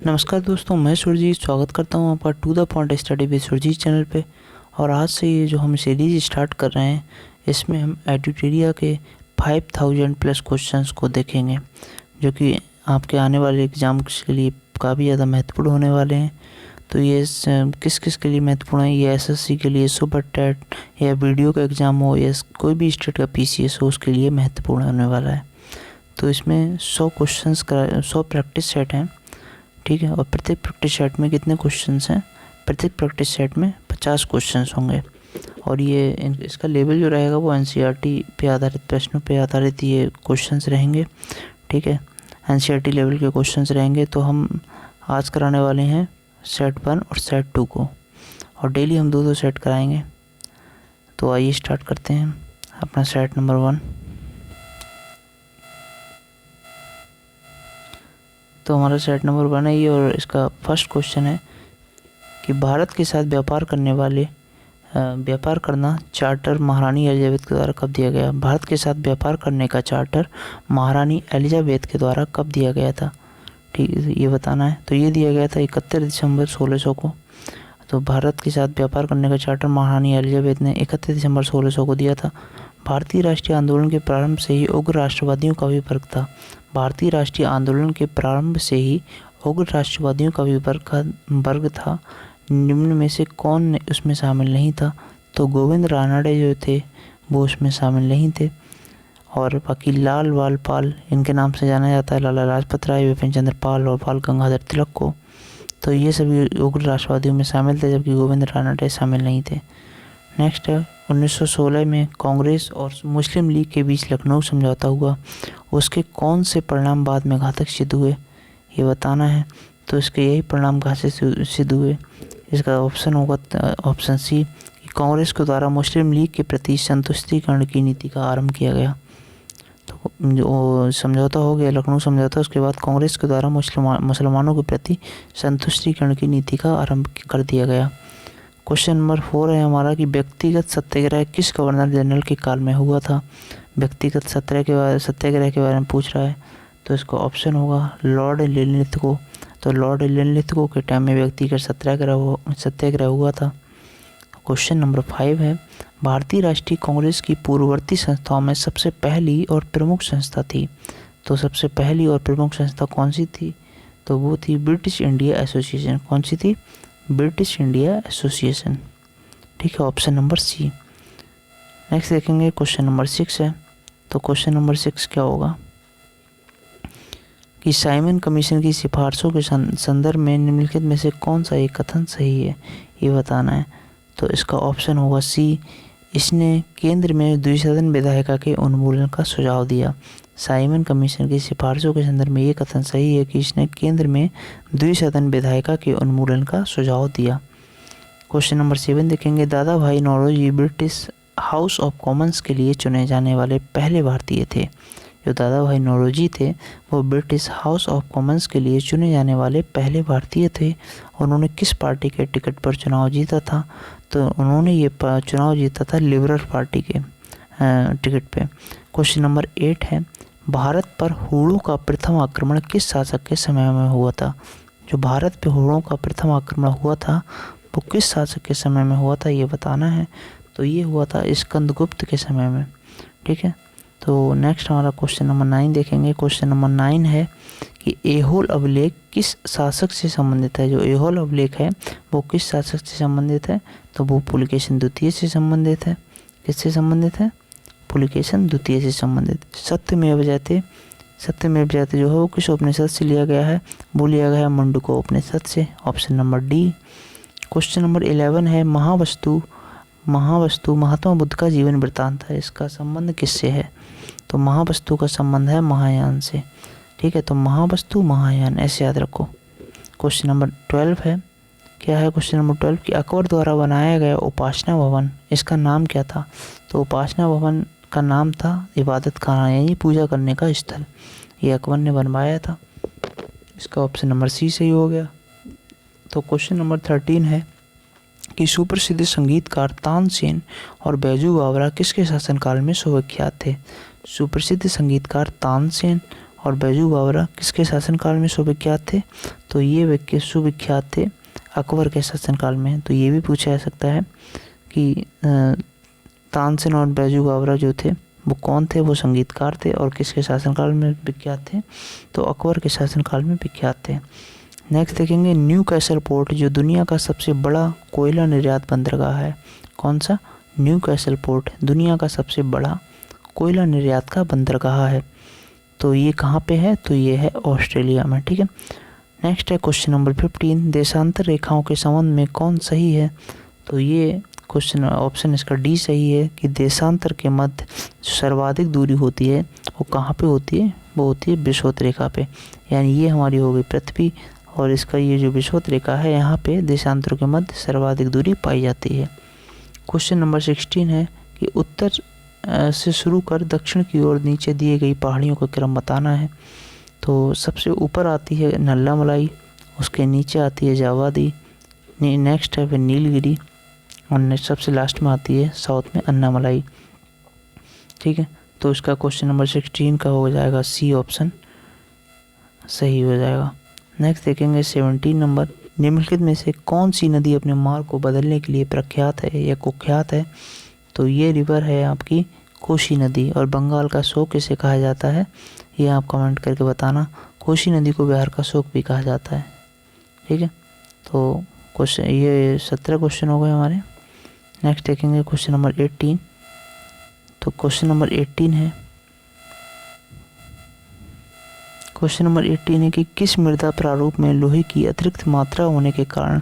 नमस्कार दोस्तों, मैं सुरजीत स्वागत करता हूं आपका to the point study with Surjeet channel पे। और आज से ये जो हम सीरीज स्टार्ट कर रहे हैं, इसमें हम एडिटोरिया के 5000 प्लस क्वेश्चंस को देखेंगे, जो कि आपके आने वाले एग्ज़ाम्स के लिए काफ़ी ज़्यादा महत्वपूर्ण होने वाले हैं। तो ये किस किस के लिए महत्वपूर्ण है? ये एसएससी के लिए, सुपर टेट या वीडियो का एग्ज़ाम हो या कोई भी स्टेट का पीसीएस हो, उसके लिए महत्वपूर्ण होने वाला है। तो इसमें 100 क्वेश्चंस का 100 प्रैक्टिस सेट हैं, ठीक है। और प्रत्येक प्रैक्टिस सेट में कितने क्वेश्चंस हैं? प्रत्येक प्रैक्टिस सेट में 50 क्वेश्चंस होंगे। और ये इसका लेवल जो रहेगा वो एनसीईआरटी पे आधारित, प्रश्नों पे आधारित ये क्वेश्चंस रहेंगे, ठीक है। एनसीईआरटी लेवल के क्वेश्चंस रहेंगे। तो हम आज कराने वाले हैं सेट 1 और सेट 2 को, और डेली हम 2-2 सेट कराएंगे। तो आइए स्टार्ट करते हैं अपना सेट नंबर 1। तो हमारा सेट नंबर 1 है ये, और इसका फर्स्ट क्वेश्चन है कि भारत के साथ व्यापार करना चार्टर महारानी एलिजाबेथ के द्वारा कब दिया गया? भारत के साथ व्यापार करने का चार्टर महारानी एलिजाबेथ के द्वारा कब दिया गया था? ठीक है, ये बताना है। तो ये दिया गया था 31 दिसंबर 1600 को। तो भारत के साथ व्यापार करने का चार्टर महारानी एलिजाबेथ ने 31 दिसंबर 1600 को दिया था। भारतीय राष्ट्रीय आंदोलन के प्रारंभ से ही उग्र राष्ट्रवादियों का भी वर्ग था। भारतीय राष्ट्रीय आंदोलन के प्रारंभ से ही उग्र राष्ट्रवादियों का भी वर्ग था। निम्न में से कौन उसमें शामिल नहीं था? तो गोविंद रानडे जो थे वो उसमें शामिल नहीं थे। और बाकी लाल बाल पाल, इनके नाम से जाना जाता है लाला लाजपत राय, विपिन चंद्र पाल और बाल गंगाधर तिलक को। तो ये सभी उग्र राष्ट्रवादियों में शामिल थे, जबकि गोविंद रानडे शामिल नहीं थे। नेक्स्ट है 1916 में कांग्रेस और मुस्लिम लीग के बीच लखनऊ समझौता हुआ। उसके कौन से परिणाम बाद में घातक सिद्ध हुए? ये बताना है। तो इसके यही परिणाम घातक सिद्ध हुए। इसका ऑप्शन होगा ऑप्शन सी, कि कांग्रेस के द्वारा मुस्लिम लीग के प्रति संतुष्टिकरण की नीति का आरंभ किया गया। तो जो समझौता हो गया, लखनऊ समझौता, उसके बाद कांग्रेस के द्वारा मुसलमानों के प्रति संतुष्टिकरण की नीति का आरंभ कर दिया गया। क्वेश्चन नंबर 4 है हमारा कि व्यक्तिगत सत्याग्रह किस गवर्नर जनरल के काल में हुआ था? व्यक्तिगत सत्याग्रह के बारे में पूछ रहा है। तो इसका ऑप्शन होगा लॉर्ड लिनलिथगो। तो लॉर्ड लिनलिथगो के टाइम में व्यक्तिगत सत्याग्रह हुआ था। क्वेश्चन नंबर 5 है भारतीय राष्ट्रीय कांग्रेस की पूर्ववर्ती संस्थाओं में सबसे पहली और प्रमुख संस्था थी। तो सबसे पहली और प्रमुख संस्था कौन सी थी? तो वो थी ब्रिटिश इंडिया एसोसिएशन। कौन सी थी? ब्रिटिश इंडिया एसोसिएशन, ठीक है। Option number C. नेक्स्ट देखेंगे क्वेश्चन नंबर 6 है। तो क्वेश्चन नंबर 6 क्या होगा कि साइमन कमीशन की सिफारिशों के संदर्भ में निम्नलिखित में से कौन सा एक कथन सही है? ये बताना है। तो इसका ऑप्शन होगा सी, इसने केंद्र में द्विसदन विधायिका के उन्मूलन का सुझाव दिया। साइमन कमीशन की सिफारिशों के संदर्भ में ये कथन सही है कि इसने केंद्र में द्विसदन विधायिका के उन्मूलन का सुझाव दिया। क्वेश्चन नंबर 7 देखेंगे Dadabhai Naoroji British House of Commons के लिए चुने जाने वाले पहले भारतीय थे। जो दादा भाई नौरोजी थे वो ब्रिटिश हाउस ऑफ कॉमन्स के लिए चुने जाने वाले पहले भारतीय थे। उन्होंने किस पार्टी के टिकट पर चुनाव जीता था? तो उन्होंने ये चुनाव जीता था लिबरल पार्टी के टिकट पे। क्वेश्चन नंबर 8 है भारत पर हुड़ों का प्रथम आक्रमण किस शासक के समय में हुआ था? जो भारत पे हुड़ों का प्रथम आक्रमण हुआ था वो किस शासक के समय में हुआ था? ये बताना है। तो ये हुआ था स्कंदगुप्त के समय में, ठीक है। तो नेक्स्ट हमारा क्वेश्चन नंबर 9 देखेंगे। क्वेश्चन नंबर 9 है कि ऐहोल अभिलेख किस शासक से संबंधित है? जो ऐहोल अभिलेख है वो किस शासक से संबंधित है? तो वो पुलकेशिन द्वितीय से संबंधित है। किससे संबंधित है? पुलकेशिन द्वितीय से संबंधित। सत्यमेव जयते जो है वो किस उपनिषद से लिया गया है? वो लिया गया है मुंडको उपनिषद से। Option number D. Question number 11 है महावस्तु महात्मा बुद्ध का जीवन वृत्तांत है, इसका संबंध किससे है? तो महावस्तु का संबंध है महायान से, ठीक है। तो महावस्तु महायान ऐसे याद रखो। क्वेश्चन नंबर 12 है, क्या है क्वेश्चन नंबर 12 कि अकबर द्वारा बनाया गया उपासना भवन, इसका नाम क्या था? तो उपासना भवन का नाम था इबादत खाना, यानी पूजा करने का स्थल। ये अकबर ने बनवाया था। इसका ऑप्शन नंबर सी सही हो गया। तो क्वेश्चन नंबर 13 है कि सुप्रसिद्ध संगीतकार तानसेन और बैजू बावरा किसके शासनकाल में सुविख्यात थे? सुप्रसिद्ध संगीतकार तानसेन और बैजू बावरा किसके शासनकाल में सुविख्यात थे? तो ये व्यक्ति सुविख्यात थे अकबर के शासनकाल में। तो ये भी पूछा जा सकता है कि तानसेन और बैजू बावरा जो थे वो कौन थे? वो संगीतकार थे और किसके शासनकाल में विख्यात थे? तो अकबर के शासनकाल में विख्यात थे। नेक्स्ट देखेंगे न्यू कैसल पोर्ट जो दुनिया का सबसे बड़ा कोयला निर्यात बंदरगाह है। कौन सा? न्यू कैसल पोर्ट दुनिया का सबसे बड़ा कोयला निर्यात का बंदरगाह है। तो ये कहाँ पे है? तो ये है ऑस्ट्रेलिया में। ठीक है। नेक्स्ट है क्वेश्चन नंबर 15, देशांतर रेखाओं के संबंध में कौन सही है? तो ये क्वेश्चन ऑप्शन इसका डी सही है कि देशांतर के मध्य जो सर्वाधिक दूरी होती है वो कहाँ पे होती है? वो होती है विषुवत रेखा पे। यानी ये हमारी हो गई पृथ्वी और इसका ये जो विषुवत रेखा है यहाँ पे देशांतरों के मध्य सर्वाधिक दूरी पाई जाती है। क्वेश्चन नंबर 16 है कि उत्तर से शुरू कर दक्षिण की ओर नीचे दिए गई पहाड़ियों का क्रम बताना है। तो सबसे ऊपर आती है नल्ला मलाई, उसके नीचे आती है जावादी, नेक्स्ट है फिर नीलगिरी और सबसे लास्ट में आती है साउथ में अन्नामलाई। ठीक है। तो इसका क्वेश्चन नंबर 16 का हो जाएगा सी ऑप्शन सही हो जाएगा। नेक्स्ट देखेंगे 17 नंबर, निम्नलिखित में से कौन सी नदी अपने मार्ग को बदलने के लिए प्रख्यात है या कुख्यात है? तो ये रिवर है आपकी कोसी नदी। और बंगाल का शोक किसे कहा जाता है? ये आप कमेंट करके बताना। कोसी नदी को बिहार का शोक भी कहा जाता है। ठीक है। तो क्वेश्चन ये 17 क्वेश्चन हो गए हमारे। नेक्स्ट देखेंगे क्वेश्चन नंबर 18। तो क्वेश्चन नंबर 18 है कि किस मृदा प्रारूप में लोहे की अतिरिक्त मात्रा होने के कारण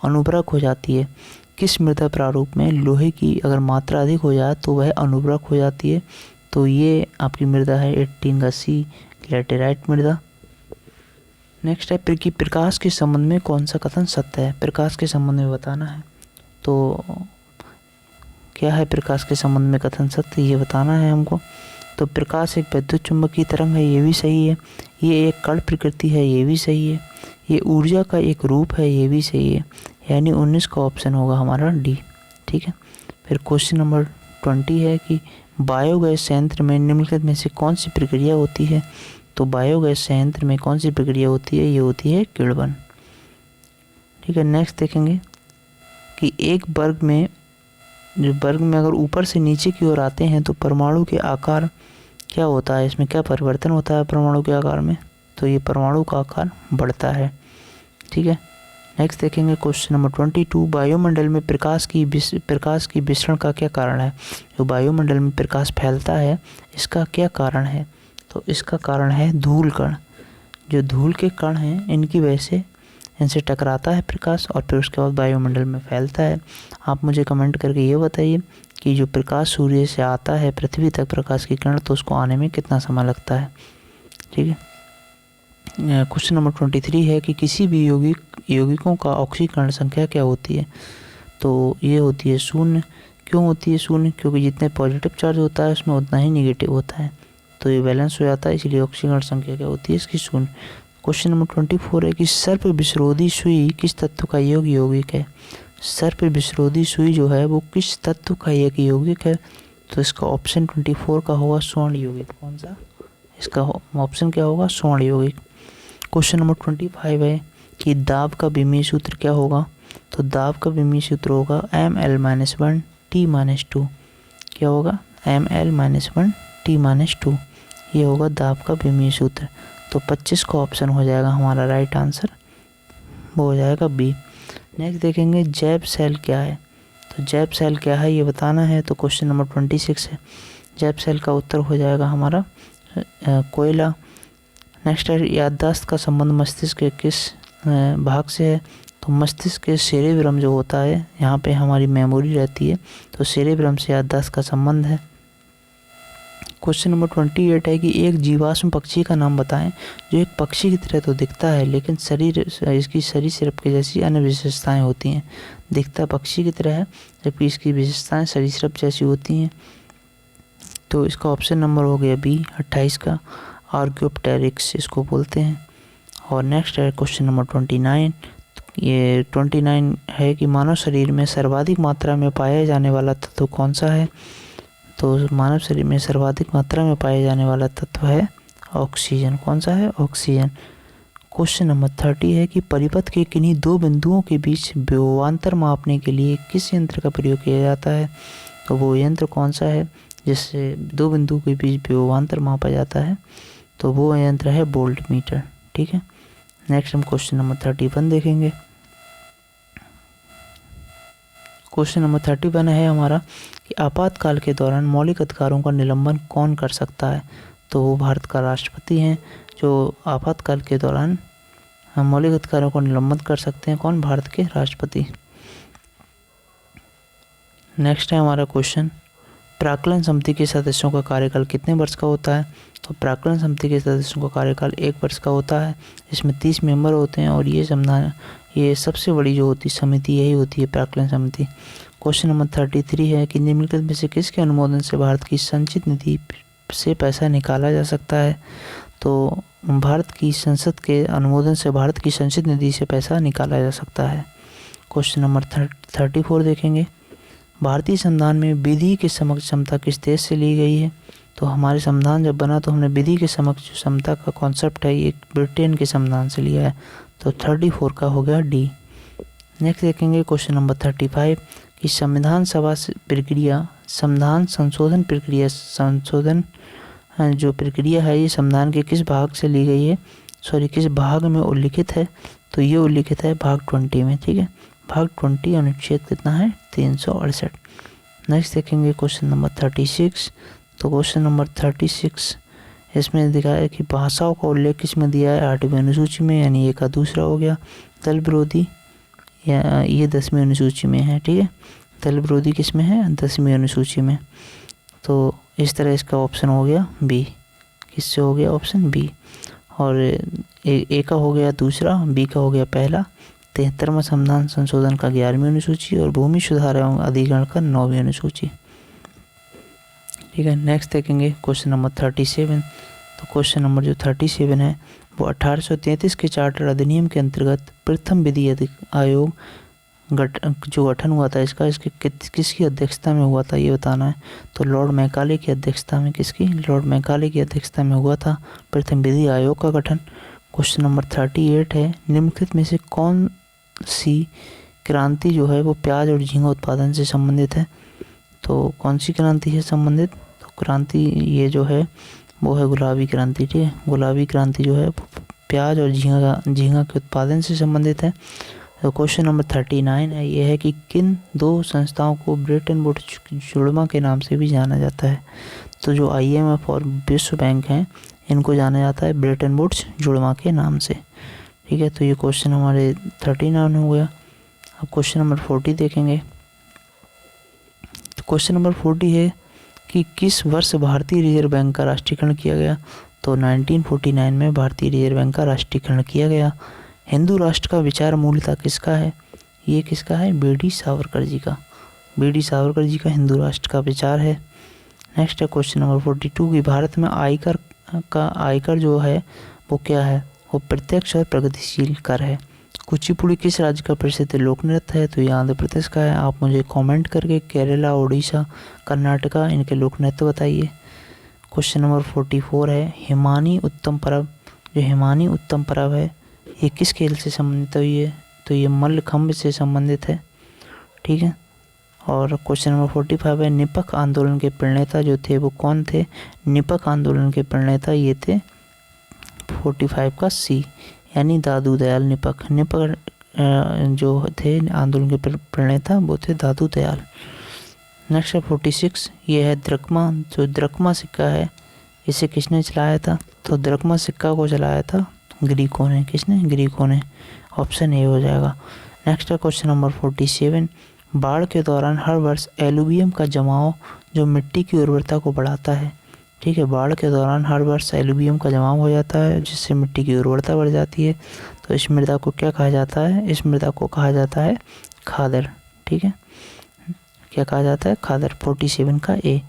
अनुप्रक हो जाती है? किस मृदा प्रारूप में लोहे की अगर मात्रा अधिक हो जाए तो वह अनुप्रक हो जाती है? तो ये आपकी मृदा है 18 का सी, लैटेराइट मृदा। नेक्स्ट है कि प्रकाश के संबंध में कौन सा कथन सत्य है? प्रकाश के संबंध में बताना है। तो क्या है प्रकाश के संबंध में कथन सत्य, ये बताना है हमको। तो प्रकाश एक विद्युत चुंबकीय तरंग है, ये भी सही है। ये एक कण प्रकृति है, ये भी सही है। ये ऊर्जा का एक रूप है, ये भी सही है। यानी 19 का ऑप्शन होगा हमारा डी। ठीक है। फिर क्वेश्चन नंबर 20 है कि बायोगैस संयंत्र में निम्नलिखित में से कौन सी प्रक्रिया होती है? तो बायोगैस संयंत्र में कौन सी प्रक्रिया होती है? ये होती है किण्वन। ठीक है। नेक्स्ट देखेंगे कि एक वर्ग में अगर ऊपर से नीचे की ओर आते हैं तो परमाणु के आकार क्या होता है? इसमें क्या परिवर्तन होता है परमाणु के आकार में? तो ये परमाणु का आकार बढ़ता है। ठीक है। नेक्स्ट देखेंगे क्वेश्चन नंबर 22, वायुमंडल में प्रकाश की विसरण का क्या कारण है? जो वायुमंडल में प्रकाश फैलता है इसका क्या कारण है? तो इसका कारण है धूल कण। जो धूल के कण हैं इनकी वजह से इनसे टकराता है प्रकाश और फिर उसके बाद वायुमंडल में फैलता है। आप मुझे कमेंट करके ये बताइए कि जो प्रकाश सूर्य से आता है पृथ्वी तक प्रकाश की किरण, तो उसको आने में कितना समय लगता है? ठीक है। क्वेश्चन नंबर 23 है कि किसी भी यौगिकों का ऑक्सीकरण संख्या क्या होती है? तो ये होती है 0। क्यों होती है 0? क्योंकि जितने पॉजिटिव चार्ज होता है उसमें उतना ही नेगेटिव होता है, तो ये बैलेंस हो जाता है, इसलिए ऑक्सीकरण संख्या क्या होती है इसकी 0। क्वेश्चन नंबर 24 है कि सर्प विस्रोधी सुई किस तत्व का यौगिक है? सर्प विस्रोधी सुई जो है वो किस तत्व का एक यौगिक है? तो इसका ऑप्शन 24 का होगा स्वर्ण यौगिक। कौन सा? इसका ऑप्शन क्या होगा? स्वर्ण यौगिक। क्वेश्चन नंबर 25 है कि दाब का विमीय सूत्र क्या होगा? तो दाब का विमीय सूत्र होगा ml-1 t-2। क्या होगा? ml-1 t-2। ये होगा दाब का विमीय सूत्र। तो 25 का ऑप्शन हो जाएगा हमारा राइट आंसर, वो हो जाएगा बी। नेक्स्ट देखेंगे जैव सेल क्या है? तो जैव सेल क्या है ये बताना है। तो क्वेश्चन नंबर 26 है, जैव सेल का उत्तर हो जाएगा हमारा कोयला। नेक्स्ट है याददाश्त का संबंध मस्तिष्क के किस भाग से है? तो मस्तिष्क के सेरेब्रम जो होता है यहाँ पे हमारी मेमोरी रहती है, तो सेरेब्रम से याददाश्त का संबंध है। क्वेश्चन नंबर 28 है कि एक जीवाश्म पक्षी का नाम बताएं जो एक पक्षी की तरह तो दिखता है लेकिन इसकी सरीसृप के जैसी अन्य विशेषताएं होती हैं। दिखता पक्षी की तरह है जबकि इसकी विशेषताएं सरीसृप जैसी होती हैं। तो इसका ऑप्शन नंबर हो गया बी 28 का, आर्क्योप्टेरिक्स इसको बोलते हैं। और नेक्स्ट है क्वेश्चन नंबर 29। ये 29 है कि मानव शरीर में सर्वाधिक मात्रा में पाया जाने वाला तत्व कौन सा है? तो मानव शरीर में सर्वाधिक मात्रा में पाया जाने वाला तत्व है ऑक्सीजन। कौन सा है? ऑक्सीजन। क्वेश्चन नंबर 30 है कि परिपथ के किन्हीं दो बिंदुओं के बीच विभवांतर मापने के लिए किस यंत्र का प्रयोग किया जाता है? तो वो यंत्र कौन सा है जिससे दो बिंदुओं के बीच विभवांतर मापा जाता है? तो वो यंत्र है वोल्ट मीटर। ठीक है, नेक्स्ट हम क्वेश्चन नंबर 31 देखेंगे। क्वेश्चन नंबर 31 है हमारा कि आपातकाल के दौरान मौलिक अधिकारों का निलंबन कौन कर सकता है? तो वो भारत का राष्ट्रपति हैं जो आपातकाल के दौरान मौलिक अधिकारों का निलंबन कर सकते हैं। कौन? भारत के राष्ट्रपति। नेक्स्ट है हमारा क्वेश्चन, प्राक्कलन समिति के सदस्यों का कार्यकाल कितने वर्ष का होता है? तो प्राक्कलन समिति के सदस्यों का कार्यकाल 1 वर्ष का होता है। इसमें 30 मेंबर होते हैं और ये सबसे बड़ी जो होती समिति यही होती है प्राक्कलन समिति। क्वेश्चन नंबर 33 है कि निम्नलिखित में से किसके अनुमोदन से भारत की संचित निधि से पैसा निकाला जा सकता है? तो भारत की संसद के अनुमोदन से भारत की संचित निधि से पैसा निकाला जा सकता है। क्वेश्चन नंबर 34 देखेंगे, भारतीय संविधान में विधि के समक्ष समता किस देश से ली गई है? तो हमारे संविधान जब बना तो हमने विधि के समक्ष समता का कॉन्सेप्ट है ये ब्रिटेन के संविधान से लिया है। तो 34 का हो गया डी। नेक्स्ट देखेंगे क्वेश्चन नंबर 35 कि संविधान संशोधन जो प्रक्रिया है ये संविधान के किस भाग से ली गई है? किस भाग में उल्लिखित है? तो ये उल्लिखित है भाग 20 में। ठीक है, भाग 20 अनुच्छेद कितना है? 368। नेक्स्ट देखेंगे क्वेश्चन नंबर 36। तो क्वेश्चन नंबर 36 इसमें दिखाया है कि भाषाओं का उल्लेख किस में दिया है? 8वीं अनुसूची में, यानी ये का दूसरा हो गया। दल विरोधी या ये 10वीं अनुसूची में है। ठीक है, दल विरोधी किस में है? 10वीं अनुसूची में। तो इस तरह इसका ऑप्शन हो गया बी। किससे हो गया? Option B. और ए का हो गया दूसरा, बी का हो गया पहला। 73वां संविधान संशोधन का 11वीं अनुसूची और भूमि सुधार एवं अधिग्रहण का 9वीं अनुसूची। ठीक है, नेक्स्ट देखेंगे क्वेश्चन नंबर 37। तो क्वेश्चन नंबर जो 37 है वो 1833 के चार्टर अधिनियम के अंतर्गत प्रथम विधि आयोग जो गठन हुआ था इसके किसकी अध्यक्षता में हुआ था ये बताना है। तो लॉर्ड मैकाले की अध्यक्षता में। किसकी? लॉर्ड मैकाले की अध्यक्षता में हुआ था प्रथम विधि आयोग का गठन। क्वेश्चन नंबर 38 है, निम्नलिखित में से कौन सी क्रांति जो है वो प्याज और झींगा उत्पादन से संबंधित है? तो कौन सी क्रांति है संबंधित? तो क्रांति ये जो है वो है गुलाबी क्रांति। ठीक है, गुलाबी क्रांति जो है प्याज और झींगा के उत्पादन से संबंधित है। तो क्वेश्चन नंबर 39 है ये है कि किन दो संस्थाओं को ब्रेटन वुड्स जुड़वा के नाम से भी जाना जाता है? तो जो IMF और विश्व बैंक हैं इनको जाना जाता है ब्रेटन वुड्स जुड़वा के नाम से। ठीक है, तो ये क्वेश्चन हमारे 39 हो गया। अब क्वेश्चन नंबर 40 देखेंगे। तो क्वेश्चन नंबर 40 है कि किस वर्ष भारतीय रिजर्व बैंक का राष्ट्रीयकरण किया गया? तो 1949 में भारतीय रिजर्व बैंक का राष्ट्रीयकरण किया गया। हिंदू राष्ट्र का विचार मूलतः किसका है? ये किसका है? BD सावरकर जी का। BD सावरकर जी का हिंदू राष्ट्र का विचार है। नेक्स्ट है क्वेश्चन नंबर 42 कि भारत में आयकर जो है वो क्या है? वो प्रत्यक्ष और प्रगतिशील कर है। कुचिपुड़ी किस राज्य का प्रसिद्ध लोक नृत्य है? तो ये आंध्र प्रदेश का है। आप मुझे कमेंट करके केरला, उड़ीसा, कर्नाटका इनके लोक नृत्य बताइए। क्वेश्चन नंबर 44 है, हिमानी उत्तम पर्व है ये किस खेल से संबंधित है? तो ये मल्लखंभ से संबंधित है। ठीक है, और क्वेश्चन नंबर 45 है, निपक आंदोलन के प्रणेता जो थे वो कौन थे? निपक आंदोलन के प्रणेता ये थे 45 का सी, यानी दादू दयाल निपक जो थे आंदोलन के प्रणेता वो थे दादू दयाल। नेक्स्ट है 46, ये है द्रकमा। जो द्रकमा सिक्का है इसे किसने चलाया था? तो द्रकमा सिक्का को चलाया था ग्रीकों ने। किसने? ग्रीकों ने। ऑप्शन ए हो जाएगा। नेक्स्ट है क्वेश्चन नंबर 47, बाढ़ के दौरान हर वर्ष एलुवियम का जमाव जो मिट्टी की उर्वरता को बढ़ाता है। ठीक है, बाढ़ के दौरान हर वर्ष एलुवियम का जमाव हो जाता है जिससे मिट्टी की उर्वरता बढ़ जाती है। तो इस मृदा को क्या कहा जाता है? इस मृदा को कहा जाता है खादर। ठीक है, क्या कहा जाता है? खादर। 47 का ए।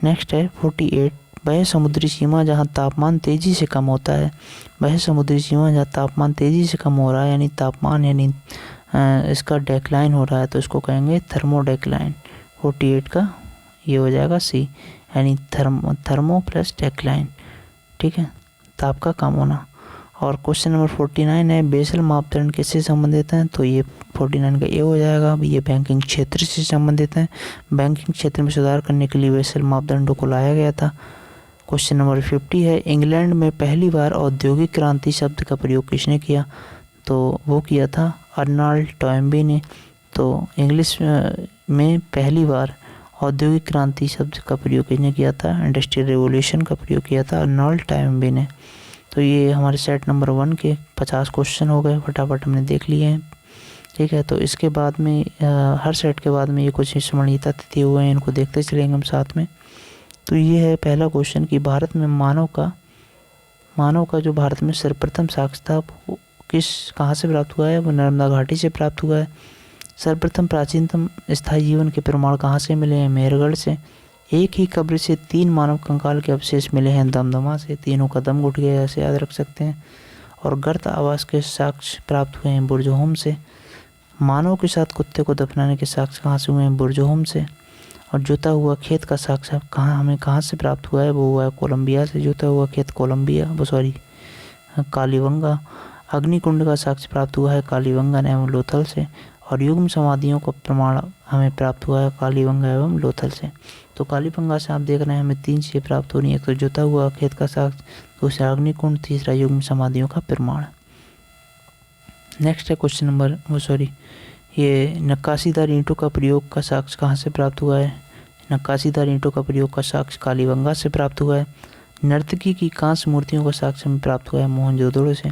नेक्स्ट है 48, वह समुद्री सीमा जहाँ तापमान तेज़ी से कम होता है। वह समुद्री सीमा जहाँ तापमान तेज़ी से कम हो रहा है, यानी तापमान इसका डेक्लाइन हो रहा है, तो इसको कहेंगे थर्मो डेक्लाइन। 48 का ये हो जाएगा सी, यानी थर्मो प्लस डेक्लाइन। ठीक है, ताप का कम होना। और क्वेश्चन नंबर 49 है, बेसल मापदंड किससे संबंधित हैं? तो ये 49 का ए हो जाएगा। ये बैंकिंग क्षेत्र से संबंधित हैं। बैंकिंग क्षेत्र में सुधार करने के लिए बेसल मापदंडों को लाया गया था। क्वेश्चन नंबर 50 है, इंग्लैंड में पहली बार औद्योगिक क्रांति शब्द का प्रयोग किसने किया? तो वो किया था अर्नल्ड टॉयम्बे ने। तो इंग्लिश में पहली बार औद्योगिक क्रांति शब्द का प्रयोग किसने किया था? इंडस्ट्रियल रेवोल्यूशन का प्रयोग किया था अर्नल्ड टॉयम्बे ने। तो ये हमारे सेट नंबर 1 के 50 क्वेश्चन हो गए, फटाफट हमने देख लिए हैं। ठीक है, तो इसके बाद में हर सेट के बाद में ये कुछ स्मरणीयता तिथि हुए हैं, इनको देखते चलेंगे हम साथ में। तो ये है पहला क्वेश्चन कि भारत में मानव का जो भारत में सर्वप्रथम साक्ष्य था वो कहाँ से प्राप्त हुआ है? वो नर्मदा घाटी से प्राप्त हुआ है। सर्वप्रथम प्राचीनतम स्थायी जीवन के प्रमाण कहाँ से मिले हैं? मेहरगढ़ से। एक ही कब्र से 3 मानव कंकाल के अवशेष मिले हैं दमदमा से। तीनों का दम घुट गया, ऐसे याद रख सकते हैं। और गर्त आवास के साक्ष्य प्राप्त हुए हैं बुर्जहोम से। मानव के साथ कुत्ते को दफनाने के साक्ष्य कहाँ से हुए हैं? बुर्जहोम से। और जोता हुआ खेत का साक्ष्य कहाँ से प्राप्त हुआ है? वो हुआ है कोलंबिया से। जोता हुआ खेत कालीबंगा। अग्निकुंड का साक्ष्य प्राप्त हुआ है कालीबंगा एवं लोथल से। और युग्म समाधियों का प्रमाण हमें प्राप्त हुआ है कालीबंगा एवं लोथल से। तो कालीबंगा से आप देख रहे हैं हमें 3 चीज़ें प्राप्त हो रही है, एक तो जोता हुआ खेत का साक्ष्य, दूसरा अग्निकुंड, तीसरा युग्म समाधियों का प्रमाण। नेक्स्ट है क्वेश्चन नंबर ये नक्काशीदार ईंटों का प्रयोग का साक्ष्य कहाँ से प्राप्त हुआ है? नक्काशीदार ईंटों का प्रयोग का साक्ष्य कालीबंगा से प्राप्त हुआ है। नर्तकी की कांस्य मूर्तियों का साक्ष्य हमें प्राप्त हुआ है मोहनजोदड़ो से।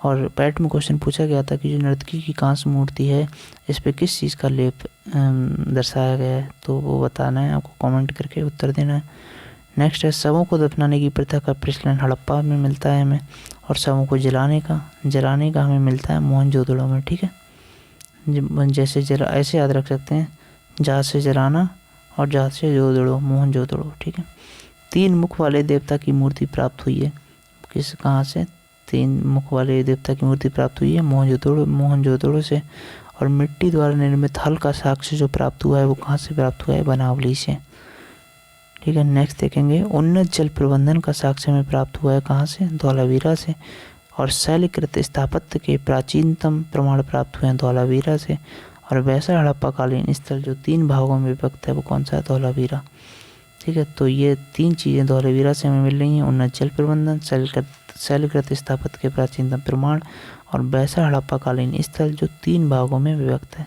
और पैट में क्वेश्चन पूछा गया था कि जो नर्तकी की कांस्य मूर्ति है इस पे किस चीज़ का लेप दर्शाया गया है? तो वो बताना है आपको, कमेंट करके उत्तर देना है। नेक्स्ट है, शवों को दफनाने की प्रथा का प्रचलन हड़प्पा में मिलता है हमें। और शवों को जलाने का हमें मिलता है मोहनजोदड़ो में। ठीक है, जैसे ऐसे याद रख सकते हैं, जहाज से जलाना और जहाज से मोहनजोदड़ो। ठीक है, 3 मुख वाले देवता की मूर्ति प्राप्त हुई है कहाँ से? 3 मुख वाले देवता की मूर्ति प्राप्त हुई है मोहनजोदड़ो से। और मिट्टी द्वारा निर्मित हल का साक्ष्य जो प्राप्त हुआ है वो कहाँ से प्राप्त हुआ है? बनावली से। ठीक है, नेक्स्ट देखेंगे, उन्नत जल प्रबंधन का साक्ष्य हमें प्राप्त हुआ है कहाँ से? धौलावीरा से। और शैलकृत स्थापत्य के प्राचीनतम प्रमाण प्राप्त हुए हैं धौलावीरा से। और वैसा हड़प्पाकालीन स्थल जो 3 भागों में विभक्त है वो कौन सा है? धौलावीरा। ठीक है, तो ये 3 चीज़ें धौलावीरा से हमें मिल रही हैं, उन्नत जल प्रबंधन, शैलकृत स्थापत्य के प्राचीनतम प्रमाण और वैसा हड़प्पाकालीन स्थल जो 3 भागों में विभक्त है।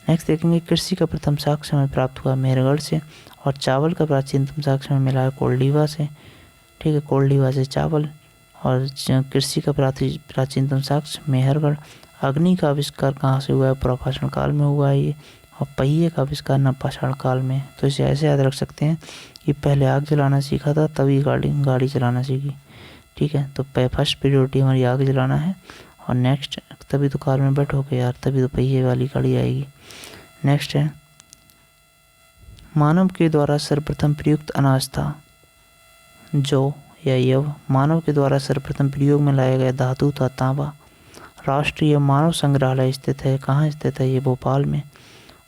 नेक्स्ट देखेंगे, कृषि का प्रथम साक्ष्य हमें प्राप्त हुआ मेहरगढ़ से। और चावल का प्राचीनतम साक्ष्य हमें मिला है कोल्डीवा से। ठीक है, कोल्डीवा से चावल। और कृषि का प्राचीनतम साक्ष्य मेहरगढ़। अग्नि का आविष्कार कहाँ से हुआ है? पुरापाषाण काल में हुआ है ये। और पहिए का आविष्कार नवपाषाण काल में। तो इसे ऐसे याद रख सकते हैं कि पहले आग जलाना सीखा था तभी गाड़ी चलाना सीखी। ठीक है, तो फर्स्ट प्रायोरिटी हमारी आग जलाना है और नेक्स्ट तभी तो कार में बैठोगे यार, तभी तो पहिए वाली गाड़ी आएगी। नेक्स्ट है, मानव के द्वारा सर्वप्रथम प्रयुक्त अनाज था जौ या यव। मानव के द्वारा सर्वप्रथम प्रयोग में लाया गया धातु था तांबा। राष्ट्रीय मानव संग्रहालय स्थित है कहाँ स्थित है? ये भोपाल में।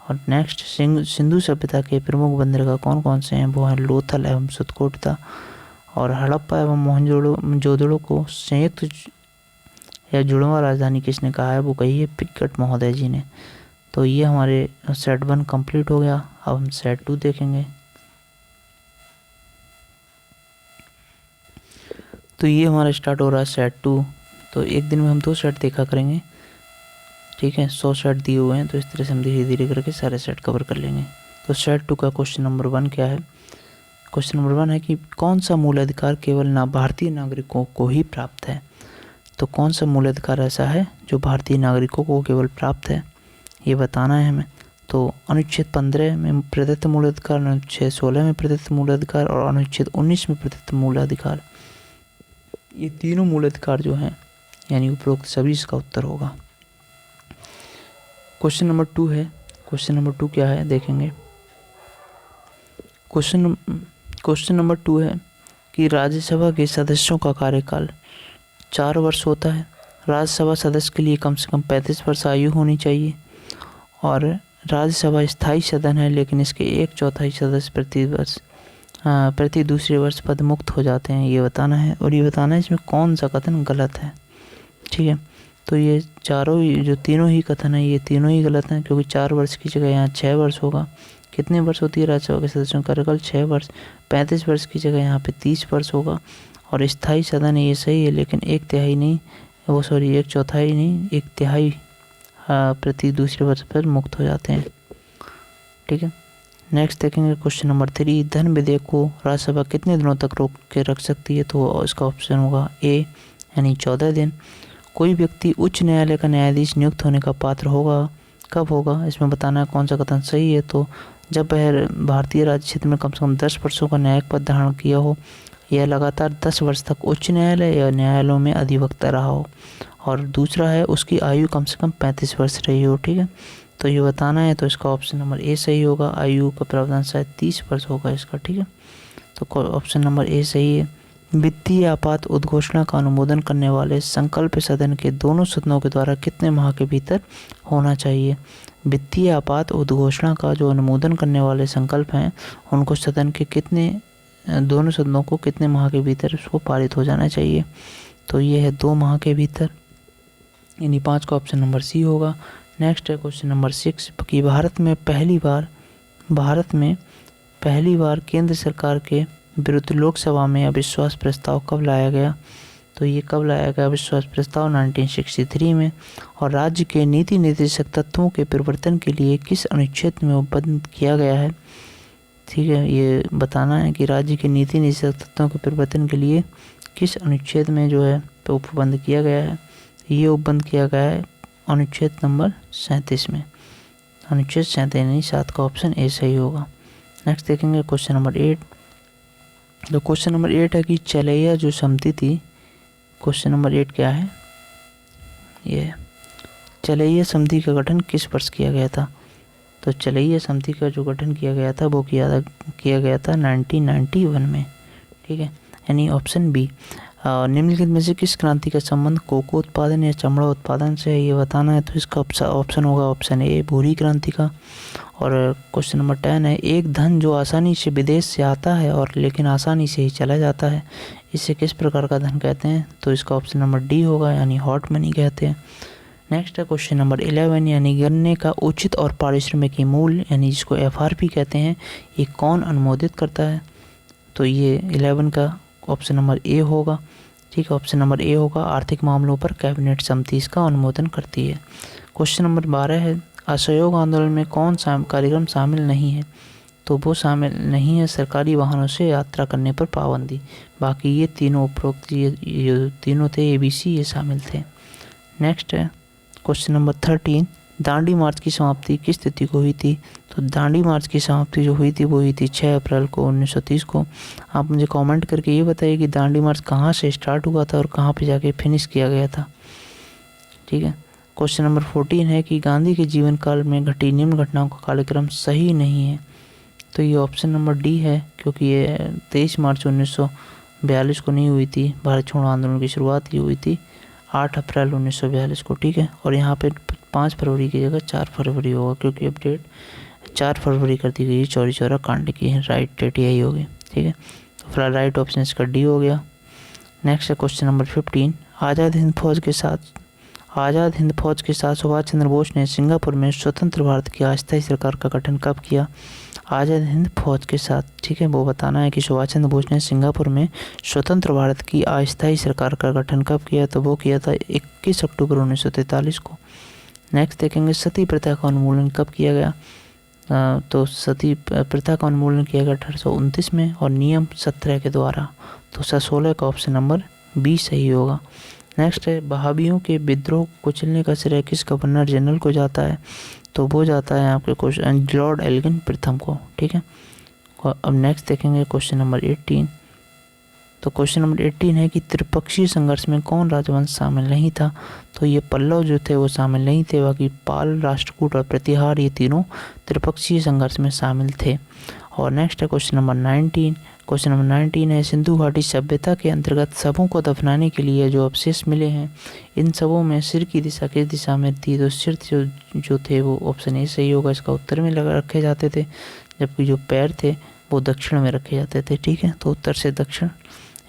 और नेक्स्ट, सिंधु सभ्यता के प्रमुख बंदरगाह कौन कौन से हैं? वो हैं लोथल एवं सुतकोटा। और हड़प्पा एवं मोहनजोदड़ो को संयुक्त या जुड़वा राजधानी किसने कहा है? वो कही है पिक्कट महोदय जी ने। तो ये हमारे सेट 1 कंप्लीट हो गया। अब हम सेट 2 देखेंगे। तो ये हमारा स्टार्ट हो रहा है सेट 2। तो एक दिन में हम 2 सेट देखा करेंगे। ठीक है, 100 सेट दिए हुए हैं, तो इस तरह से हम धीरे धीरे करके सारे सेट कवर कर लेंगे। तो सेट 2 का क्वेश्चन नंबर 1 क्या है? क्वेश्चन नंबर 1 है कि कौन सा मूल अधिकार केवल भारतीय नागरिकों को ही प्राप्त है? तो कौन सा मूल अधिकार ऐसा है जो भारतीय नागरिकों को केवल प्राप्त है, ये बताना है हमें। तो अनुच्छेद 15 में प्रदत्त मूल अधिकार, अनुच्छेद 16 में प्रदत्त मूल अधिकार और अनुच्छेद 19 में प्रदत्त मूल अधिकार, ये तीनों मूल अधिकार जो हैं यानी उपरोक्त सभी इसका उत्तर होगा। क्वेश्चन नंबर 2 है। क्वेश्चन नंबर 2 क्या है देखेंगे। क्वेश्चन नंबर 2 है कि राज्यसभा के सदस्यों का कार्यकाल 4 वर्ष होता है। राज्यसभा सदस्य के लिए कम से कम 35 वर्ष आयु होनी चाहिए। और राज्यसभा स्थायी सदन है लेकिन इसके 1/4 सदस्य प्रतिवर्ष प्रति दूसरे वर्ष पद मुक्त हो जाते हैं, ये बताना है। और ये बताना है इसमें कौन सा कथन गलत है। ठीक है, तो ये चारों जो तीनों ही कथन है ये तीनों ही गलत हैं, क्योंकि 4 वर्ष की जगह यहाँ 6 वर्ष होगा। कितने वर्ष होती है राज्यसभा के सदस्यों का कार्यकाल? 6 वर्ष। 35 वर्ष की जगह यहाँ पे 30 वर्ष होगा। और स्थायी सदन है ये सही है, लेकिन 1/3 नहीं, वो सॉरी 1/4 नहीं, 1/3 प्रति दूसरे वर्ष पर मुक्त हो जाते हैं। ठीक है, नेक्स्ट देखेंगे क्वेश्चन नंबर 3, धन विधेयक को राज्यसभा कितने दिनों तक रोक के रख सकती है? तो इसका ऑप्शन होगा ए यानी 14 दिन। कोई व्यक्ति उच्च न्यायालय का न्यायाधीश नियुक्त होने का पात्र होगा कब होगा? इसमें बताना है कौन सा कथन सही है। तो जब वह भारतीय राज्य क्षेत्र में कम से कम 10 वर्षों का न्यायिक पद धारण किया हो, यह लगातार 10 वर्ष तक उच्च न्यायालय या न्यायालयों में अधिवक्ता रहा हो, और दूसरा है उसकी आयु कम से कम 35 वर्ष रही हो। ठीक है, तो ये बताना है, तो इसका ऑप्शन नंबर ए सही होगा। आयु का प्रावधान शायद 30 वर्ष होगा इसका। ठीक है, तो ऑप्शन नंबर ए सही है। वित्तीय आपात उद्घोषणा का अनुमोदन करने वाले संकल्प सदन के दोनों सदनों के द्वारा कितने माह के भीतर होना चाहिए? वित्तीय आपात उद्घोषणा का जो अनुमोदन करने वाले संकल्प हैं उनको सदन के दोनों सदनों को कितने माह के भीतर उसको पारित हो जाना चाहिए? तो ये है 2 माह के भीतर, यानी 5 का ऑप्शन नंबर सी होगा। नेक्स्ट है क्वेश्चन नंबर 6 कि भारत में पहली बार केंद्र सरकार के विरुद्ध लोकसभा में अविश्वास प्रस्ताव कब लाया गया? तो ये कब लाया गया अविश्वास प्रस्ताव? 1963 में। और राज्य के नीति निर्देशक तत्वों के परिवर्तन के लिए किस अनुच्छेद में उपबंध किया गया है? ठीक है, ये बताना है कि राज्य के नीति निर्देशक तत्वों के परिवर्तन के लिए किस अनुच्छेद में जो है उपबंध किया गया है? ये उपबंध किया गया है अनुच्छेद नंबर 37 में। अनुच्छेद 37 यानी 7 का ऑप्शन ए सही होगा। नेक्स्ट देखेंगे क्वेश्चन नंबर 8। तो क्वेश्चन नंबर 8 है कि चलैया जो समिति थी, क्वेश्चन नंबर 8 क्या है? ये चलैया समिति का गठन किस वर्ष किया गया था? तो चलैया समिति का जो गठन किया गया था वो किया गया था 1991 में। ठीक है, यानी ऑप्शन बी। निम्नलिखित में से किस क्रांति का संबंध कोको उत्पादन या चमड़ा उत्पादन से है? ये बताना है, तो इसका ऑप्शन होगा ऑप्शन ए भूरी क्रांति का। और क्वेश्चन नंबर 10 है, एक धन जो आसानी से विदेश से आता है और लेकिन आसानी से ही चला जाता है, इसे किस प्रकार का धन कहते हैं? तो इसका ऑप्शन नंबर डी होगा, यानी हॉट मनी कहते हैं। नेक्स्ट है क्वेश्चन नंबर 11 यानी गन्ने का उचित और पारिश्रमिक मूल्य यानी जिसको FRP कहते हैं, ये कौन अनुमोदित करता है? तो ये 11 का ऑप्शन नंबर ए होगा। ठीक है, ऑप्शन नंबर ए होगा। आर्थिक मामलों पर कैबिनेट समिति इसका अनुमोदन करती है। क्वेश्चन नंबर 12 है, असहयोग आंदोलन में कौन सा कार्यक्रम शामिल नहीं है? तो वो शामिल नहीं है सरकारी वाहनों से यात्रा करने पर पाबंदी। बाकी ये तीनों उपरोक्त ये तीनों थे ABC, ये शामिल थे। नेक्स्ट है क्वेश्चन नंबर 13, दांडी मार्च की समाप्ति किस तिथि को हुई थी? तो दांडी मार्च की समाप्ति जो हुई थी वो हुई थी 6 अप्रैल को 1930 को। आप मुझे कमेंट करके ये बताइए कि दांडी मार्च कहाँ से स्टार्ट हुआ था और कहाँ पे जाके फिनिश किया गया था। ठीक है, क्वेश्चन नंबर 14 है कि गांधी के जीवन काल में घटी निम्न घटनाओं का कालक्रम सही नहीं है। तो ये ऑप्शन नंबर डी है, क्योंकि ये 23 मार्च 1942 को नहीं हुई थी। भारत छोड़ो आंदोलन की शुरुआत ही हुई थी 8 अप्रैल 1942 को। ठीक है, और यहाँ पे 5 फरवरी की जगह 4 फरवरी होगा, क्योंकि अपडेट 4 फरवरी कर दी गई है चौरी चौरा कांड की है। राइट डेट यही होगी। ठीक है, तो फिलहाल राइट ऑप्शन इसका डी हो गया। नेक्स्ट है क्वेश्चन नंबर 15, आज़ाद हिंद फौज के साथ सुभाष चंद्र बोस ने सिंगापुर में स्वतंत्र भारत की अस्थायी सरकार का गठन कब किया? आज़ाद हिंद फौज के साथ। ठीक है, वो बताना है कि सुभाष चंद्र बोस ने सिंगापुर में स्वतंत्र भारत की अस्थायी सरकार का गठन कब किया? तो वो किया था 21 अक्टूबर 1943 को। नेक्स्ट देखेंगे सती प्रथा का उन्मूलन कब किया गया? तो सती प्रथा का उन्मूलन किया गया 1829 में, और नियम 17 के द्वारा। तो 16 का ऑप्शन नंबर बी सही होगा। नेक्स्ट है बहाबियों के विद्रोह को कुचलने का श्रेय किस गवर्नर जनरल को जाता है? तो वो जाता है आपके क्वेश्चन लॉर्ड एल्गिन प्रथम को। ठीक है, अब नेक्स्ट देखेंगे क्वेश्चन नंबर 18। तो क्वेश्चन नंबर 18 है कि त्रिपक्षीय संघर्ष में कौन राजवंश शामिल नहीं था? तो ये पल्लव जो थे वो शामिल नहीं थे, बाकी पाल, राष्ट्रकूट और प्रतिहार ये तीनों त्रिपक्षीय संघर्ष में शामिल थे। और नेक्स्ट है क्वेश्चन नंबर 19। क्वेश्चन नंबर 19 है सिंधु घाटी सभ्यता के अंतर्गत शवों को दफनाने के लिए जो अवशेष मिले हैं, इन शवों में सिर की दिशा किस दिशा में थी? तो सिर जो थे वो ऑप्शन ए सही होगा, इसका उत्तर में लगा रखे जाते थे, जबकि जो पैर थे वो दक्षिण में रखे जाते थे, ठीक है। तो उत्तर से दक्षिण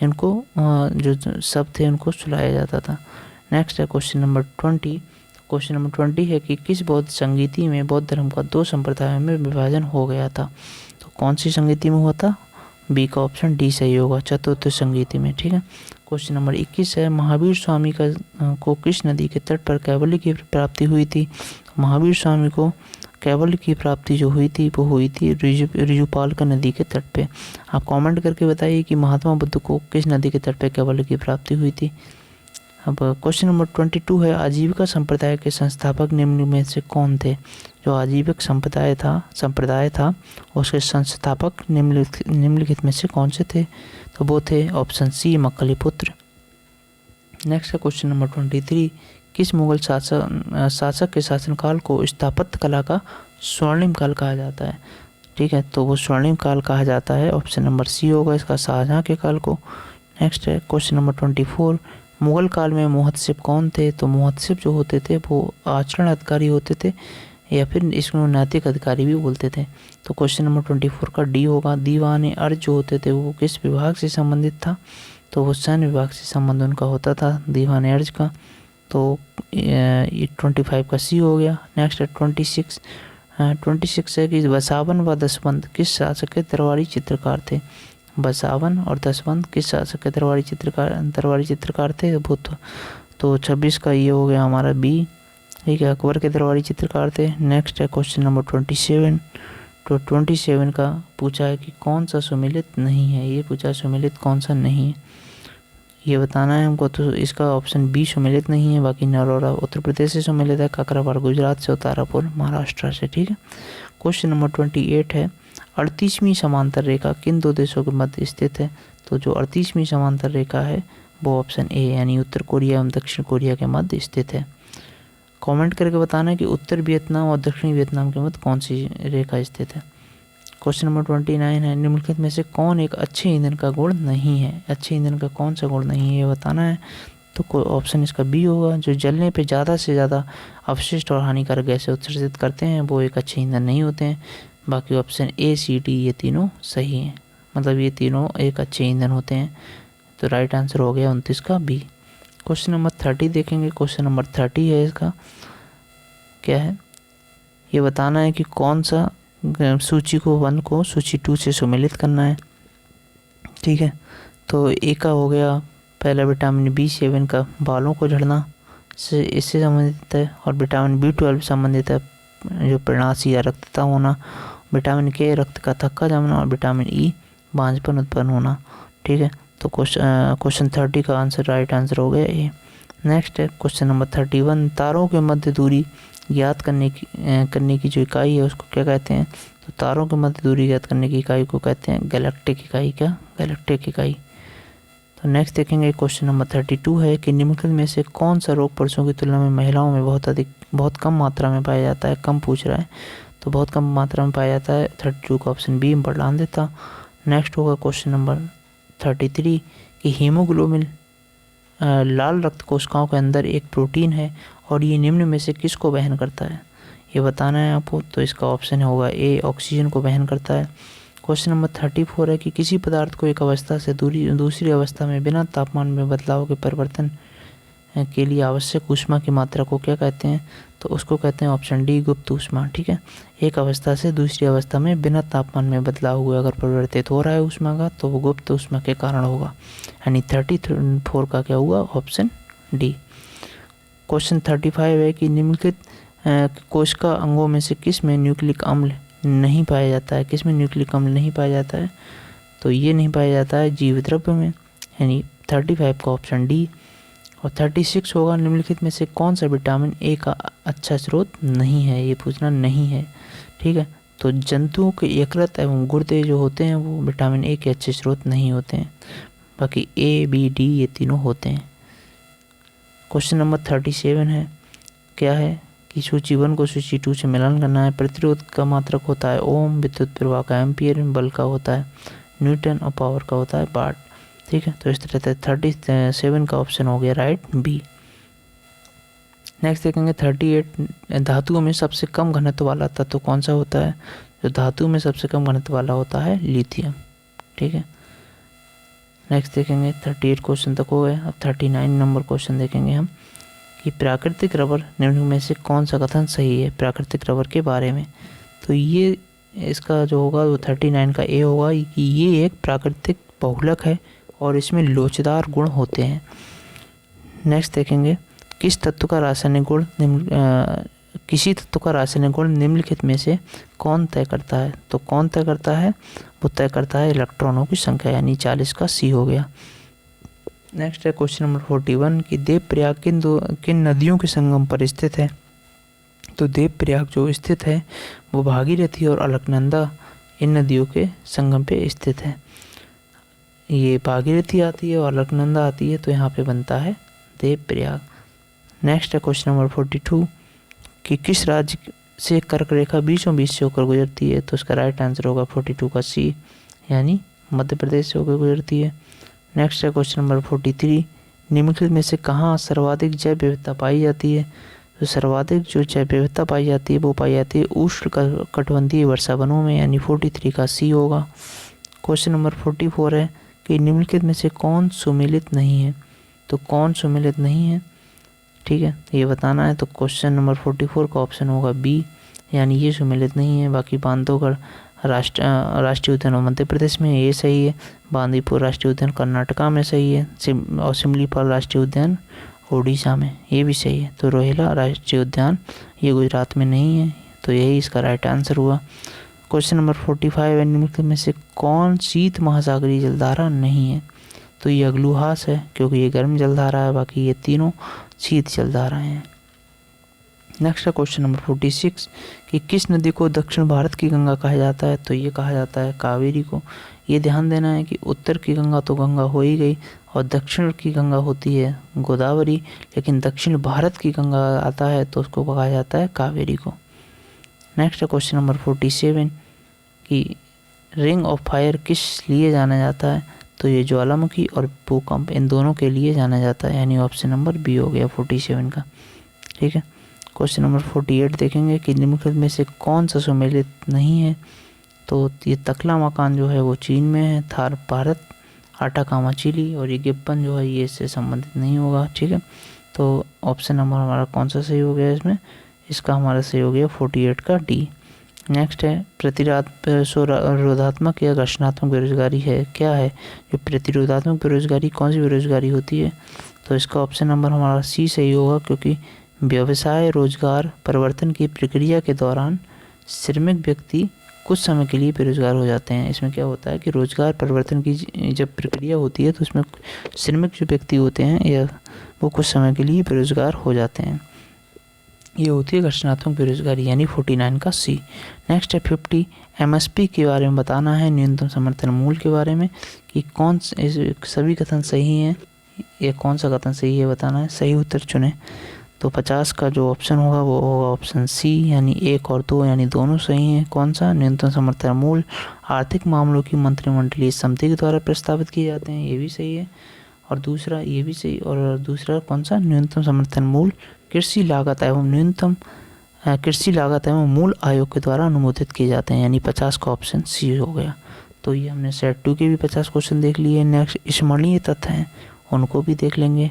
इनको जो सब थे उनको सुलाया जाता था। नेक्स्ट है क्वेश्चन नंबर 20। क्वेश्चन नंबर 20 है कि किस बौद्ध संगीति में बौद्ध धर्म का 2 संप्रदायों में विभाजन हो गया था। तो कौन सी संगीति में हुआ था? बी का ऑप्शन डी सही होगा, चतुर्थ संगीति में, ठीक है। क्वेश्चन नंबर 21 है महावीर स्वामी को किस नदी के तट पर कैवल्य की प्राप्ति हुई थी। महावीर स्वामी को कैवल्य की प्राप्ति जो हुई थी वो हुई थी ऋजुपालका नदी के तट पे। आप कमेंट करके बताइए कि महात्मा बुद्ध को किस नदी के तट पे कैवल्य की प्राप्ति हुई थी। अब क्वेश्चन नंबर 22 है आजीविका संप्रदाय के संस्थापक निम्न में से कौन थे। जो आजीविक संप्रदाय था उसके संस्थापक निम्नलिखित में से कौन से थे। तो वो थे ऑप्शन सी मक्कलीपुत्र। नेक्स्ट है क्वेश्चन नंबर 23। किस मुगल शासक के शासनकाल को स्थापत्य कला का स्वर्णिम काल कहा जाता है, ठीक है। तो वो स्वर्णिम काल कहा जाता है, ऑप्शन नंबर सी होगा इसका, शाहजहाँ के काल को। नेक्स्ट है क्वेश्चन नंबर 24। मुगल काल में मुहत्तसिब कौन थे। तो मुहत्तसिब जो होते थे वो आचरण अधिकारी होते थे या फिर इसको नैतिक अधिकारी भी बोलते थे। तो क्वेश्चन नंबर 24 का डी होगा। दीवाने अर्ज जो होते थे वो किस विभाग से संबंधित था। तो वो सैन्य विभाग से संबंध उनका होता था दीवाने अर्ज का। तो ये 25 का सी हो गया। नेक्स्ट है 26 है कि बसावन व दसवंत किस शासक के दरबारी चित्रकार थे। बसावन और दसवंत किस शासक के दरबारी चित्रकार थे वो तो 26 का ये हो गया हमारा बी, ठीक है, अकबर के दरबारी चित्रकार थे। नेक्स्ट है क्वेश्चन नंबर 27। तो 27 का पूछा है कि कौन सा सुमेलित नहीं है। ये पूछा है सुमेलित कौन सा नहीं है, ये बताना है हमको। तो इसका ऑप्शन बी सुमेलित नहीं है। बाकी नरोरा उत्तर प्रदेश से सुमेलित है, काकरापार गुजरात से और तारापुर महाराष्ट्र से, ठीक है। क्वेश्चन नंबर 28 है 38वीं समांतर रेखा किन 2 देशों के मध्य स्थित है। तो जो 38वीं समांतर रेखा है वो ऑप्शन ए यानी उत्तर कोरिया एवं दक्षिण कोरिया के मध्य स्थित है। कमेंट करके बताना है कि उत्तर वियतनाम और दक्षिणी वियतनाम के मध्य कौन सी रेखा स्थित है। क्वेश्चन नंबर 29 है निम्नलिखित में से कौन एक अच्छे ईंधन का गुण नहीं है। अच्छे ईंधन का कौन सा गुण नहीं है ये बताना है। तो ऑप्शन इसका बी होगा। जो जलने पे ज़्यादा से ज़्यादा अवशिष्ट और हानिकारक गैसें उत्सर्जित करते हैं वो एक अच्छे ईंधन नहीं होते हैं। बाकी ऑप्शन ए सी डी ये तीनों सही हैं, मतलब ये तीनों एक अच्छे ईंधन होते हैं। तो राइट आंसर हो गया 29 का बी। क्वेश्चन नंबर 30 देखेंगे। क्वेश्चन नंबर 30 है इसका क्या है, ये बताना है कि कौन सा सूची को 1 को सूची 2 से सुमेलित करना है, ठीक है। तो ए का हो गया पहला विटामिन B7 का बालों को झड़ना से इससे संबंधित है, और विटामिन B12 संबंधित है जो प्रेरणासी या रक्तता होना, विटामिन के रक्त का थक्का जमना, और विटामिन ई बांझपन उत्पन्न होना, ठीक है। तो क्वेश्चन 30 का आंसर राइट आंसर हो गया ए। नेक्स्ट है क्वेश्चन नंबर 31। तारों के मध्य दूरी ज्ञात करने की जो इकाई है उसको क्या कहते हैं। तो तारों के मध्य दूरी ज्ञात करने की इकाई को कहते हैं गैलेक्टिक इकाई। क्या गैलेक्टिक इकाई। तो नेक्स्ट देखेंगे क्वेश्चन नंबर 32 है कि निम्नलिखित में से कौन सा रोग पुरुषों की तुलना में महिलाओं में बहुत कम मात्रा में पाया जाता है। कम पूछ रहा है तो बहुत कम मात्रा में पाया जाता है। 32 का ऑप्शन बी बढ़ान देता। नेक्स्ट होगा क्वेश्चन नंबर 33 कि हीमोग्लोबिन लाल रक्त कोशिकाओं के अंदर एक प्रोटीन है और ये निम्न में से किसको वहन करता है, ये बताना है आपको। तो इसका ऑप्शन होगा ए ऑक्सीजन को वहन करता है। क्वेश्चन नंबर 34 है कि किसी पदार्थ को एक अवस्था से दूसरी अवस्था में बिना तापमान में बदलाव के परिवर्तन के लिए आवश्यक ऊष्मा की मात्रा को क्या कहते हैं। तो उसको कहते हैं ऑप्शन डी गुप्त ऊष्मा, ठीक है। एक अवस्था से दूसरी अवस्था में बिना तापमान में बदलाव हुए अगर परिवर्तित हो रहा है ऊष्मा का तो वो गुप्त ऊष्मा के कारण होगा, यानी 34 का क्या हुआ ऑप्शन डी। क्वेश्चन 35 है कि निम्नलिखित कोशिका अंगों में से किस में न्यूक्लिक अम्ल नहीं पाया जाता है। किस में न्यूक्लिक अम्ल नहीं पाया जाता है, तो ये नहीं पाया जाता है जीव द्रव्य में, यानी 35 का ऑप्शन डी। और 36 होगा निम्नलिखित में से कौन सा विटामिन ए का अच्छा स्रोत नहीं है, ये पूछना नहीं है, ठीक है। तो जंतुओं के यकृत एवं गुर्दे जो होते हैं वो विटामिन ए के अच्छे स्रोत नहीं होते हैं। बाकी ए बी डी ये तीनों होते हैं। क्वेश्चन नंबर 37 है क्या है कि सूची 1 को सूची 2 से मिलान करना है। प्रतिरोध का मात्रक होता है ओम, विद्युत प्रवाह का एम्पियर, बल का होता है न्यूटन और पावर का होता है वाट, ठीक है। तो इस तरह से 37 का ऑप्शन हो गया राइट बी। नेक्स्ट देखेंगे 38 धातुओं में सबसे कम घनत्व वाला तत्व कौन सा होता है। जो धातु में सबसे कम घनत्व वाला होता है लिथियम। ठीक है, नेक्स्ट देखेंगे 38 क्वेश्चन तक हो गए। अब 39 नंबर क्वेश्चन देखेंगे हम कि प्राकृतिक रबर निम्न में से कौन सा कथन सही है प्राकृतिक रबर के बारे में। तो ये इसका जो होगा वो 39 का ए होगा कि ये एक प्राकृतिक बहुलक है और इसमें लोचदार गुण होते हैं। नेक्स्ट देखेंगे किस तत्व का रासायनिक गुण किसी तत्व का रासायनिक गुण निम्नलिखित में से कौन तय करता है। तो कौन तय करता है, वो तय करता है इलेक्ट्रॉनों की संख्या, यानी 40 का सी हो गया। नेक्स्ट है क्वेश्चन नंबर 41 कि देवप्रयाग किन नदियों के संगम पर स्थित है। तो देवप्रयाग जो स्थित है वो भागीरथी और अलकनंदा इन नदियों के संगम पे स्थित है। ये भागीरथी आती है और अलकनंदा आती है, तो यहाँ पे बनता है देवप्रयाग। नेक्स्ट है क्वेश्चन नंबर 42 कि किस राज्य से कर्क रेखा बीचों बीच से होकर गुजरती है। तो इसका राइट आंसर होगा 42 का सी, यानी मध्य प्रदेश से होकर गुजरती है। नेक्स्ट है क्वेश्चन नंबर 43 निम्नलिखित में से कहाँ सर्वाधिक जैव विविधता पाई जाती है। तो सर्वाधिक जो जैव विविधता पाई जाती है वो पाई जाती है उष्ण कटिबंधीय वर्षा वनों में, यानी 43 का सी होगा। क्वेश्चन नंबर 44 है कि निम्नलिखित में से कौन सुमेलित नहीं है। तो कौन सुमेलित नहीं है, ठीक है, ये बताना है। तो क्वेश्चन नंबर 44 का ऑप्शन होगा बी, यानी ये सुमेलित नहीं है। बाकी बांधवगढ़ राष्ट्रीय उद्यान मध्य प्रदेश में, ये सही है। बांदीपुर राष्ट्रीय उद्यान कर्नाटका में सही है। और सिमलीपाल राष्ट्रीय उद्यान ओडिशा में, ये भी सही है। तो रोहिला राष्ट्रीय उद्यान ये गुजरात में नहीं है, तो यही इसका राइट आंसर हुआ। क्वेश्चन नंबर 45 निम्नलिखित में से कौन शीत महासागरीय जलधारा नहीं है। तो ये अग्लुहास है, क्योंकि ये गर्म जलधारा है, बाकी ये तीनों शीत जलधाराएं हैं। नेक्स्ट है क्वेश्चन नंबर 46 कि किस नदी को दक्षिण भारत की गंगा कहा जाता है। तो ये कहा जाता है कावेरी को। ये ध्यान देना है कि उत्तर की गंगा तो गंगा हो ही गई और दक्षिण की गंगा होती है गोदावरी, लेकिन दक्षिण भारत की गंगा आता है तो उसको कहा जाता है कावेरी को। नेक्स्ट है क्वेश्चन नंबर 47 कि रिंग ऑफ फायर किस लिए जाना जाता है। तो ये ज्वालामुखी और भूकंप इन दोनों के लिए जाना जाता है, यानी ऑप्शन नंबर बी हो गया 47 का। ठीक है, क्वेश्चन नंबर 48 देखेंगे कि निम्नलिखित में से कौन सा सुमेलित नहीं है। तो ये तकला मकान जो है वो चीन में है, थार भारत, आटाकामा चिली, और ये गिब्बन जो है ये इससे संबंधित नहीं होगा। ठीक है, तो ऑप्शन नंबर हमारा कौन सा सही हो गया इसमें, इसका हमारा सही हो गया 48 का डी। नेक्स्ट है प्रतिरोधात्मक या घर्षणात्मक बेरोजगारी है क्या है। जो प्रतिरोधात्मक बेरोजगारी कौन सी बेरोजगारी होती है। तो इसका ऑप्शन नंबर हमारा सी सही होगा, क्योंकि व्यवसाय रोजगार परिवर्तन की प्रक्रिया के दौरान श्रमिक व्यक्ति कुछ समय के लिए बेरोजगार हो जाते हैं। इसमें क्या होता है कि रोजगार परिवर्तन की जब प्रक्रिया होती है तो उसमें श्रमिक जो व्यक्ति होते हैं या वो कुछ समय के लिए बेरोजगार हो जाते हैं। ये होती है घर्षणात्मक बेरोजगारी, यानी 49 का सी। नेक्स्ट है 50 एमएसपी के बारे में बताना है, न्यूनतम समर्थन मूल्य के बारे में, कि कौन सभी कथन सही हैं या कौन सा कथन सही है बताना है। सही उत्तर चुने। तो 50 का जो ऑप्शन होगा वो होगा ऑप्शन सी, यानी 1 और 2 यानी दोनों सही हैं। कौन सा, न्यूनतम समर्थन मूल्य आर्थिक मामलों की मंत्रिमंडलीय समिति के द्वारा प्रस्तावित किए जाते हैं, ये भी सही है। और दूसरा ये भी सही, और दूसरा कौन सा, न्यूनतम समर्थन मूल्य कृषि लागत एवं मूल आयोग के द्वारा अनुमोदित किए जाते हैं, यानी 50 का ऑप्शन सी हो गया। तो ये हमने सेट 2 के भी 50 क्वेश्चन देख लिए। नेक्स्ट स्मरणीय तथ्य हैं, उनको भी देख लेंगे।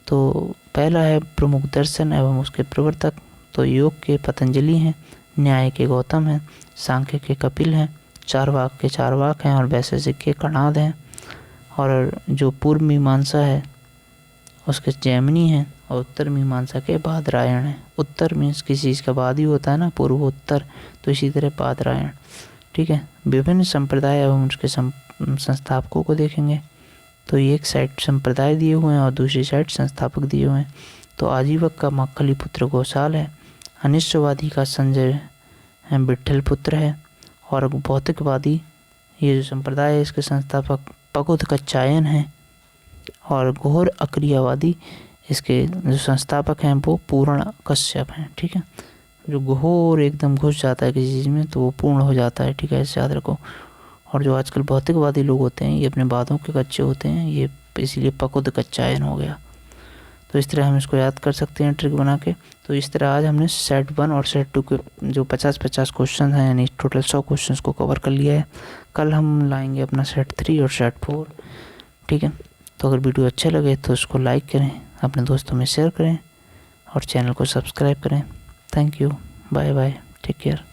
तो पहला है प्रमुख दर्शन एवं उसके प्रवर्तक। तो योग के पतंजलि हैं, न्याय के गौतम हैं, सांख्य के कपिल हैं, चारवाक के चारवाक हैं और वैशेषिक के कणाद हैं। और जो पूर्व मीमांसा है उसके जैमिनी हैं और उत्तर मीमांसा के बादरायण हैं। उत्तर मीन्स किसी चीज़ का बाद ही होता है ना, पूर्व उत्तर, तो इसी तरह बादरायण। ठीक है, विभिन्न संप्रदाय एवं उसके संस्थापकों को देखेंगे। तो एक साइड संप्रदाय दिए हुए हैं और दूसरी साइड संस्थापक दिए हुए हैं। तो आजीवक का मक्खली पुत्र घोषाल है, अनिश्चयवादी का संजय विट्ठल पुत्र है, और भौतिकवादी ये जो संप्रदाय है इसके संस्थापक पकुद कच्चायन हैं, और घोर अक्रियावादी इसके जो संस्थापक हैं वो पूर्ण कश्यप हैं। ठीक है, जो घोर एकदम घुस जाता है किसी चीज़ में तो वो पूर्ण हो जाता है। ठीक है, ऐसे याद रखो। और जो आजकल भौतिकवादी लोग होते हैं ये अपने बातों के कच्चे होते हैं, ये इसलिए पकुद कच्चायन हो गया। तो इस तरह हम इसको याद कर सकते हैं ट्रिक बना के। तो इस तरह आज हमने सेट 1 और सेट 2 के जो 50-50 क्वेश्चन हैं यानी टोटल 100 क्वेश्चंस को कवर कर लिया है। कल हम लाएंगे अपना सेट 3 और सेट 4। ठीक है, तो अगर वीडियो अच्छा लगे तो उसको लाइक करें, अपने दोस्तों में शेयर करें और चैनल को सब्सक्राइब करें। Thank you, bye bye, take care.